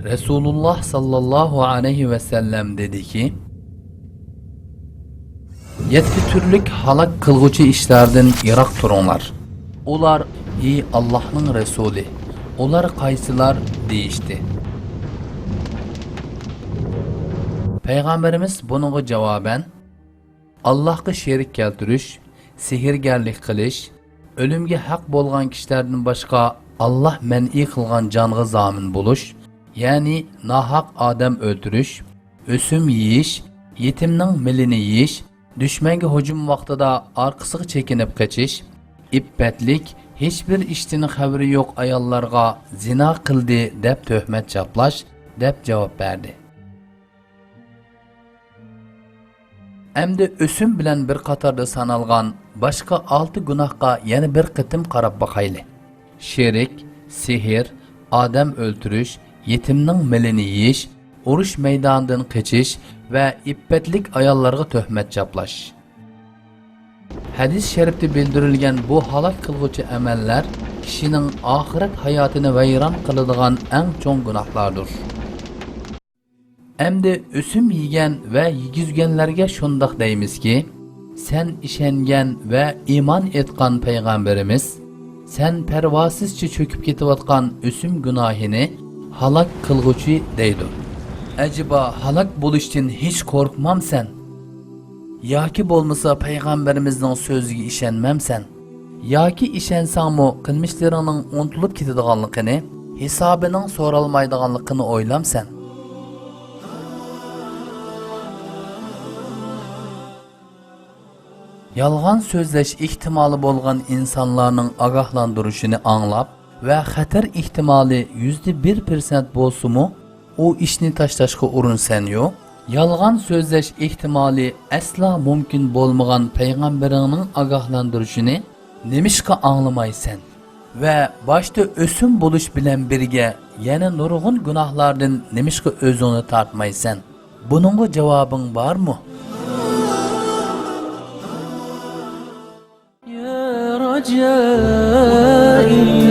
Resulullah sallallahu aleyhi ve sellem dedi ki, 7 türlük halak kılgıcı işlerden yirak turunlar. Ular, ey Allah'ın Resulü, ular qaysilar deyişti. Peygamberimiz bununla cevaben, Allah'a şerik keltiriş, sihirgerlik kılış, ölümge hak bolgan kişilerden başka Allah men'i kılgan canğı zamin buluş, yani nahak adam öldürüş, ösüm yiyiş, yetimnin milini yiyiş, düşmenge hücum vaxtida arkasıga çekinip kaçış, ippetlik, hiçbir iştinin haberi yok ayallarga zina kıldı dep töhmet çaplaş, dep cevap verdi. Emdi ösüm bilen bir qatarda sanalgan başka 6 günahqa yana bir qitim qarab bakaylı. Şerik, sihir, adam öldürüş, yetimnin milini yiyiş, uruş meydanından kaçış ve ippetlik ayallarga töhmet çaplaş. Hadis şerifte bildirilgen bu halak kılgıcı emeller kişinin ahiret hayatını vayran kılıdığan en çoğun günahlardır. Emdi ösüm yiyen ve yigizgenlerge şundak deymiz ki, sen işengen ve iman etkan peygamberimiz, sen pervasizce çöküp getivatkan ösüm günahini halak kılgıcı deydi. Acaba halak buluştin hiç korkmam sen? Yaki bolmasa peygamberimizden sözüge işenmem sen? Yaki işensan mı kılmışlarının untulup getidiganlıkını, hesabının soralmaydiganlıkını oylam sen? Yalgan sözleş ihtimali bolgan insanlarning agahlandırışını anlap ve xatar ihtimali %1% bolsumu o işni taşlaşqa urunsan yo. Yalgan sözleş ihtimali asla mümkün bolmagan peygamberinin agahlandırışını nemişqa anlamaysan ve başta ösüm buluş bilen birge yana nurgun günahlardan nemişqa özünü tartmaysan? Bununla cevabın var mı? رجائي